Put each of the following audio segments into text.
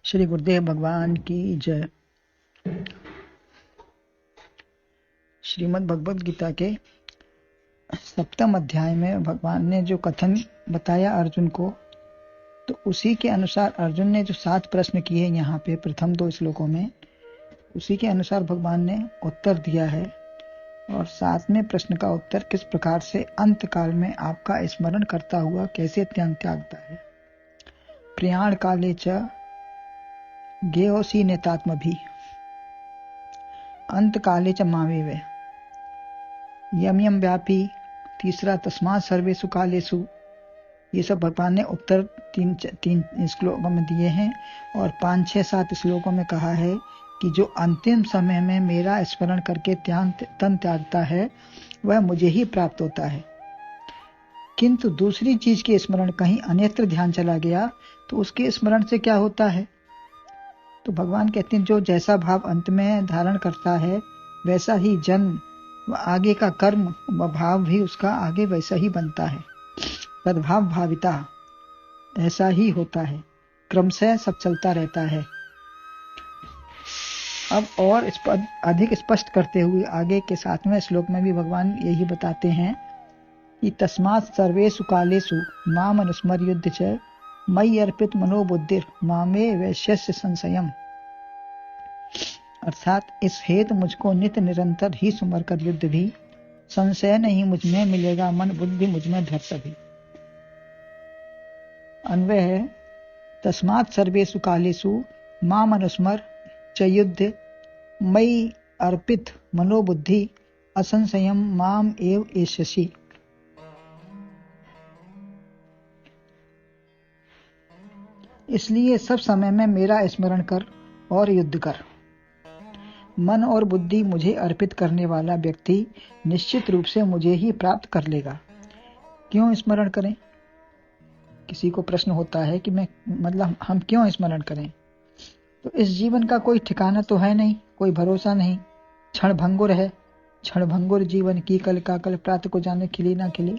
श्री गुरुदेव भगवान की जय। श्रीमद् भगवद गीता के 7वें अध्याय में भगवान ने जो कथन बताया अर्जुन को, तो उसी के अनुसार अर्जुन ने जो 7 प्रश्न किए यहाँ पे प्रथम 2 श्लोकों में, उसी के अनुसार भगवान ने उत्तर दिया है। और 7वें प्रश्न का उत्तर किस प्रकार से अंत काल में आपका स्मरण करता हुआ कैसे त्यागता है। प्रयाण काले च गेयोसी नेतात्म भी अंत काले च मावेवे यम यम व्यापी। तीसरा तस्मात् सर्वेषु कालेषु। ये सब भगवान ने उत्तर 3 श्लोकों में दिए हैं। और 5, 6, 7 श्लोकों में कहा है कि जो अंतिम समय में मेरा स्मरण करके तन त्यागता है वह मुझे ही प्राप्त होता है। किंतु दूसरी चीज के स्मरण कहीं अन्यत्र ध्यान चला गया तो उसके स्मरण से क्या होता है। तो भगवान कहते हैं जो जैसा भाव अंत में धारण करता है वैसा ही जन्म व आगे का कर्म व भाव भी उसका आगे वैसा ही बनता है। तद्भाव भाविता, ऐसा ही होता है, क्रमशः सब चलता रहता है। अब और अधिक स्पष्ट करते हुए आगे के 7वें श्लोक में भी भगवान यही बताते हैं कि तस्मात् सर्वेषु कालेषु माम अनुस्मर्युध्य च मयि अर्पित मनोबुद्धिर मामे वैश्यस्य संशयम। अर्थात इस हेतु मुझको नित्य निरंतर ही सुमर कर युद्ध भी, संशय नहीं मुझ में मिलेगा मन बुद्धि मुझ में धर सभी। अन्वय है तस्मात् सर्वेषु कालेषु माम अनुस्मर च युद्ध मयि अर्पित मनोबुद्धि असंशयम माम एव एष्यसि। इसलिए सब समय में मेरा स्मरण कर और युद्ध कर। मन और बुद्धि मुझे अर्पित करने वाला व्यक्ति निश्चित रूप से मुझे ही प्राप्त कर लेगा। क्यों स्मरण करें? किसी को प्रश्न होता है कि हम क्यों स्मरण करें। तो इस जीवन का कोई ठिकाना तो है नहीं, कोई भरोसा नहीं, क्षण भंगुर है। क्षण भंगुर जीवन की कल का कल प्रात को जाने खिली ना खिली।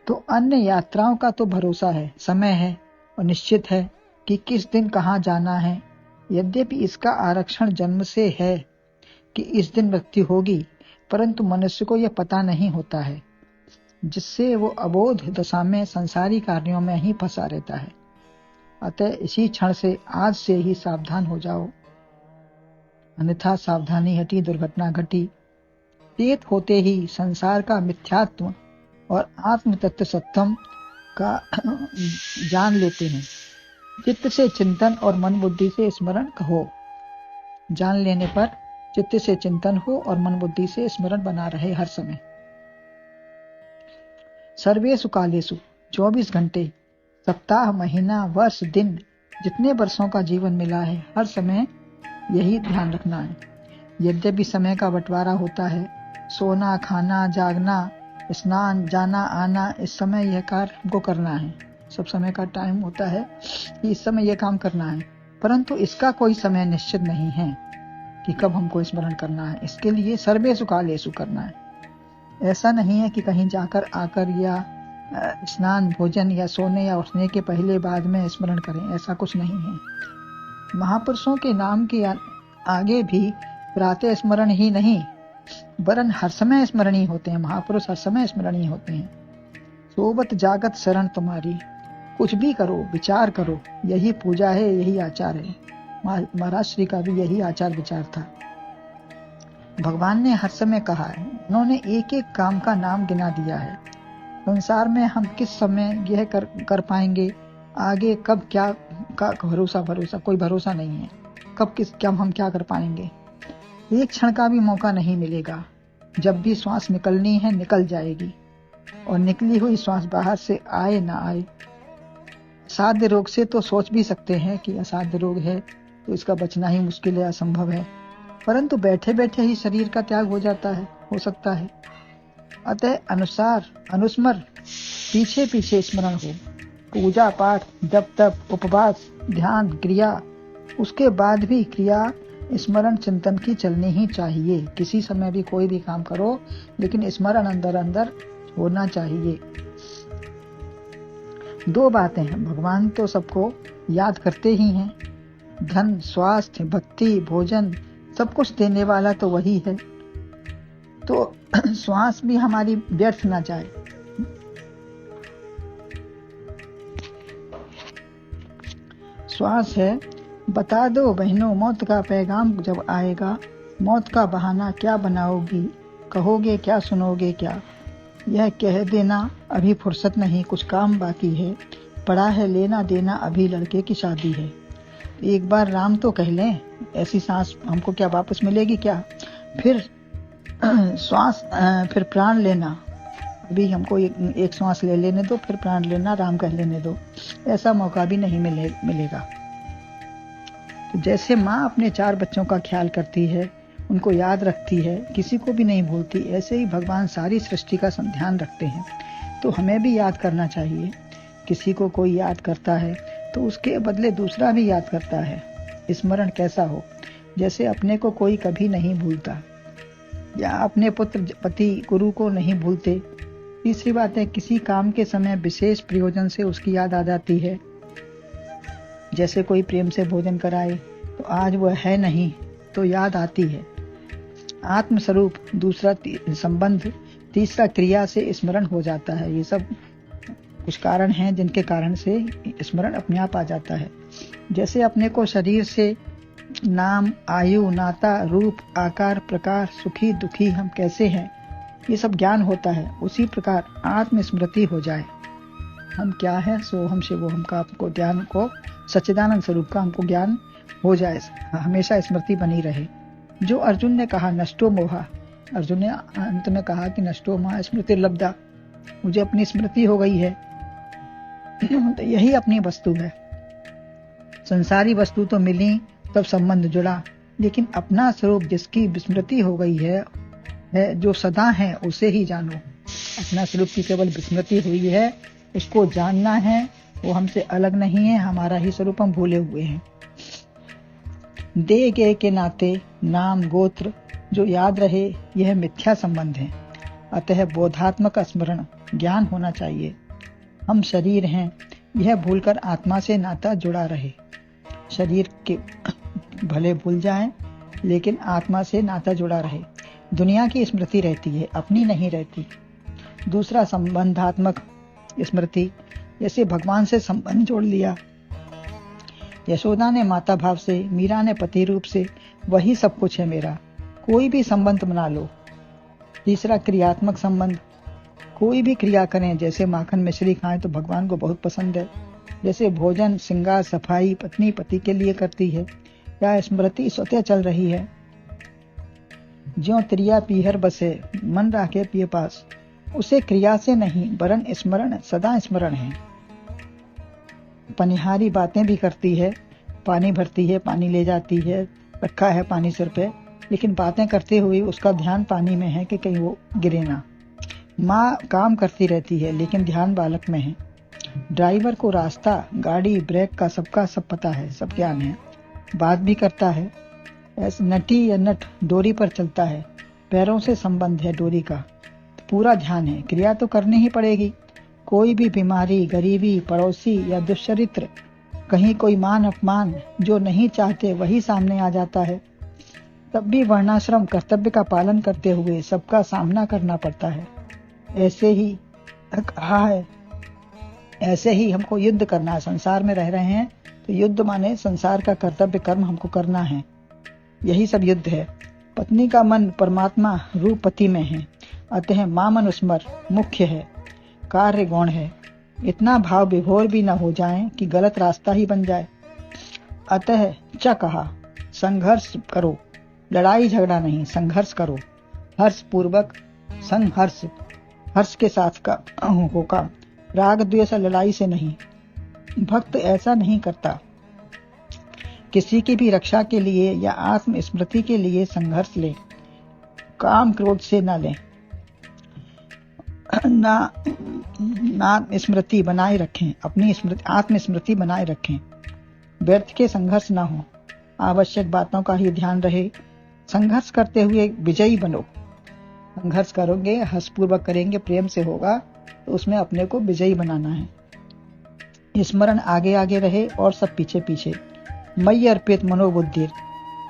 तो अन्य यात्राओं का तो भरोसा है, समय है और निश्चित है कि किस दिन कहाँ जाना है। यद्यपि इसका आरक्षण जन्म से है कि इस दिन मृत्यु होगी, परंतु मनुष्य को यह पता नहीं होता है, जिससे वो अबोध दशा में संसारी कार्यों में ही फंसा रहता है। अतः इसी क्षण से आज से ही सावधान हो जाओ, अन्यथा सावधानी हटी दुर्घटना घटी। चेत होते ही संसार का मिथ्यात्व और आत्म तत्व सत्यम का जान लेते हैं। चित्त से चिंतन और मन बुद्धि से स्मरण हो। जान लेने पर चित्त से चिंतन हो और मन बुद्धि से स्मरण बना रहे हर समय। सर्वेषु कालेषु 24 घंटे, सप्ताह, महीना, वर्ष, दिन, जितने वर्षों का जीवन मिला है हर समय यही ध्यान रखना है। यद्यपि समय का बंटवारा होता है, सोना, खाना, जागना, स्नान, जाना आना, इस समय यह कार्य हमको करना है। सब समय का टाइम होता है कि इस समय यह काम करना है, परंतु इसका कोई समय निश्चित नहीं है कि कब हमको स्मरण करना है। इसके लिए सर्वेषु कालेषु करना है। ऐसा नहीं है कि कहीं जाकर आकर या स्नान, भोजन या सोने या उठने के पहले बाद में स्मरण करें, ऐसा कुछ नहीं है। महापुरुषों के नाम के आगे भी प्रातः स्मरण ही नहीं वरन हर समय स्मरणीय होते हैं। महापुरुष हर समय स्मरणीय होते हैं। सोबत जागत शरण तुम्हारी, कुछ भी करो, विचार करो, यही पूजा है, यही आचार है। महाराज श्री का भी यही आचार विचार था। भगवान ने हर समय कहा है, उन्होंने एक एक काम का नाम गिना दिया है। संसार में हम किस समय यह कर पाएंगे, आगे कब क्या का भरोसा कोई भरोसा नहीं है। कब हम क्या कर पाएंगे। एक क्षण का भी मौका नहीं मिलेगा। जब भी श्वास निकलनी है निकल जाएगी, और निकली हुई श्वास बाहर से आए ना आए। असाध्य रोग से तो सोच भी सकते हैं कि असाध्य रोग है तो इसका बचना ही मुश्किल है, असंभव है, परंतु बैठे बैठे ही शरीर का त्याग हो सकता है। अतः अनुस्मर, पीछे पीछे स्मरण हो। पूजा पाठ, जप तप, उपवास, ध्यान, क्रिया, उसके बाद भी क्रिया स्मरण चिंतन की चलनी ही चाहिए। किसी समय भी कोई भी काम करो, लेकिन स्मरण अंदर अंदर होना चाहिए। 2 बातें हैं, भगवान तो सबको याद करते ही हैं, धन, स्वास्थ्य, भक्ति, भोजन सब कुछ देने वाला तो वही है। तो श्वास भी हमारी व्यर्थ ना जाए। श्वास है, बता दो बहनों मौत का पैगाम जब आएगा, मौत का बहाना क्या बनाओगी, कहोगे क्या सुनोगे क्या। यह कह देना अभी फुर्सत नहीं, कुछ काम बाकी है, पड़ा है लेना देना, अभी लड़के की शादी है। एक बार राम तो कह लें, ऐसी सांस हमको क्या वापस मिलेगी क्या। फिर श्वास, फिर प्राण लेना, अभी हमको एक श्वास ले लेने दो, फिर प्राण लेना, राम कह लेने दो, ऐसा मौका भी नहीं मिलेगा। तो जैसे माँ अपने 4 बच्चों का ख्याल करती है, उनको याद रखती है, किसी को भी नहीं भूलती, ऐसे ही भगवान सारी सृष्टि का ध्यान रखते हैं। तो हमें भी याद करना चाहिए। किसी को कोई याद करता है तो उसके बदले दूसरा भी याद करता है। स्मरण कैसा हो, जैसे अपने को कोई कभी नहीं भूलता, या अपने पुत्र, पति, गुरु को नहीं भूलते। तीसरी बात है, किसी काम के समय विशेष प्रयोजन से उसकी याद आ जाती है। जैसे कोई प्रेम से भोजन कराए तो आज वह है नहीं तो याद आती है। आत्मस्वरूप, दूसरा संबंध, तीसरा क्रिया से स्मरण हो जाता है। ये सब कुछ कारण हैं जिनके कारण से स्मरण अपने आप आ जाता है। जैसे अपने को शरीर से नाम, आयु, नाता, रूप, आकार, प्रकार, सुखी दुखी हम कैसे हैं, ये सब ज्ञान होता है। उसी प्रकार आत्मस्मृति हो जाए, हम क्या है, सो हम शिवोहम का आपको ज्ञान को, सच्चिदानंद स्वरूप का हमको ज्ञान हो जाए, हमेशा स्मृति बनी रहे। जो अर्जुन ने कहा नष्टो मोहा, अर्जुन ने अंत में कहा कि नष्टो मोहा स्मृति लब्धा, मुझे अपनी स्मृति हो गई है। तो यही अपनी वस्तु है। संसारी वस्तु तो मिली तब संबंध जुड़ा, लेकिन अपना स्वरूप जिसकी विस्मृति हो गई है, जो सदा है, उसे ही जानो। अपना स्वरूप की केवल विस्मृति हुई है, उसको जानना है। वो हमसे अलग नहीं है, हमारा ही स्वरूप हम भूले हुए हैं। दे गे के नाते नाम गोत्र जो याद रहे, यह मिथ्या संबंध है। अतः बोधात्मक स्मरण ज्ञान होना चाहिए। हम शरीर हैं, यह भूलकर आत्मा से नाता जुड़ा रहे। शरीर के भले भूल जाएं, लेकिन आत्मा से नाता जुड़ा रहे। दुनिया की स्मृति रहती है, अपनी नहीं रहती। दूसरा संबंधात्मक स्मृति, जैसे भगवान से संबंध जोड़ लिया। यशोदा ने माता भाव से, मीरा ने पति रूप से, वही सब कुछ है मेरा। कोई भी संबंध बना लो। तीसरा क्रियात्मक संबंध, कोई भी क्रिया करें, जैसे माखन मिश्री खाएं तो भगवान को बहुत पसंद है। जैसे भोजन, श्रृंगार, सफाई पत्नी पति के लिए करती है, या स्मृति स्वतः चल रही है। ज्यों त्रिया पीहर बसे, मन राखे पिए पास, उसे क्रिया से नहीं वरन स्मरण, सदा स्मरण है। पनिहारी बातें भी करती है, पानी भरती है, पानी ले जाती है, रखा है पानी सिर पे, लेकिन बातें करते हुए उसका ध्यान पानी में है कि कहीं वो गिरे ना। माँ काम करती रहती है, लेकिन ध्यान बालक में है। ड्राइवर को रास्ता, गाड़ी, ब्रेक का सबका सब पता है, सब ज्ञान है। बात भी करता है। ऐसे नटी या नट डोरी पर चलता है, पैरों से संबंध है डोरी का, तो पूरा ध्यान है। क्रिया तो करनी ही पड़ेगी। कोई भी बीमारी, गरीबी, पड़ोसी या दुष्चरित्र, कहीं कोई मान अपमान जो नहीं चाहते वही सामने आ जाता है। तब भी वर्णाश्रम कर्तव्य का पालन करते हुए सबका सामना करना पड़ता है। ऐसे ही कहा है, ऐसे ही हमको युद्ध करना है। संसार में रह रहे हैं तो युद्ध माने संसार का कर्तव्य कर्म हमको करना है। यही सब युद्ध है। पत्नी का मन परमात्मा रूप पति में है, अतः मां मनुस्मर मुख्य है, कार्य गौण है। इतना भाव विभोर भी न हो जाए कि गलत रास्ता ही बन जाए। अतः च कहा, संघर्ष करो, लड़ाई झगड़ा नहीं, संघर्ष करो, हर्ष पूर्वक संघर्ष, हर्ष के साथ का होगा, राग द्वेष लड़ाई से नहीं। भक्त ऐसा नहीं करता। किसी की भी रक्षा के लिए या आत्म स्मृति के लिए संघर्ष ले, काम क्रोध से न ले। ना स्मृति बनाए रखें, अपनी स्मृति, आत्म स्मृति बनाए रखें। व्यर्थ के संघर्ष ना हो, आवश्यक बातों का ही ध्यान रहे। संघर्ष करते हुए विजयी बनो। संघर्ष करोगे, हर्षपूर्वक करेंगे, प्रेम से होगा, तो उसमें अपने को विजयी बनाना है। स्मरण आगे आगे रहे और सब पीछे पीछे। मयि अर्पित मनोबुद्धि,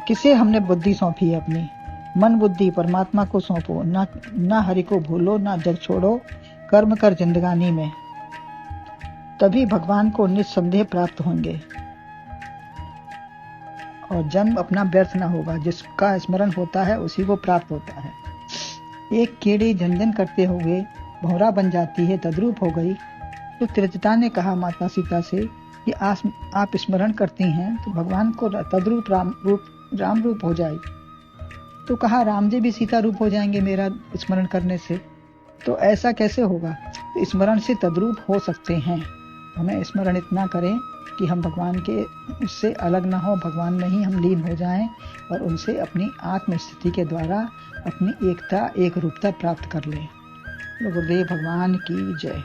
किसे हमने बुद्धि सौंपी है अपनी, मन बुद्धि परमात्मा को सौंपो, ना हरि को भूलो, ना जग छोड़ो, कर्म कर जिंदगानी में, तभी भगवान को निस्संदेह प्राप्त होंगे और जन्म अपना व्यर्थ ना होगा। जिसका स्मरण होता है उसी को प्राप्त होता है। एक कीड़ी झंझन करते हुए भौरा बन जाती है, तद्रूप हो गई। तो त्रिजटा ने कहा माता सीता से कि आप स्मरण करती हैं तो भगवान को तद्रूप राम रूप हो जाए। तो कहा राम जी भी सीता रूप हो जाएंगे मेरा स्मरण करने से, तो ऐसा कैसे होगा? तो स्मरण से तद्रूप हो सकते हैं। हमें स्मरण इतना करें कि हम भगवान के उससे अलग ना हो, भगवान में ही हम लीन हो जाएं और उनसे अपनी आत्म स्थिति के द्वारा अपनी एकता एक रूपता प्राप्त कर लें। गुरुदेव भगवान की जय।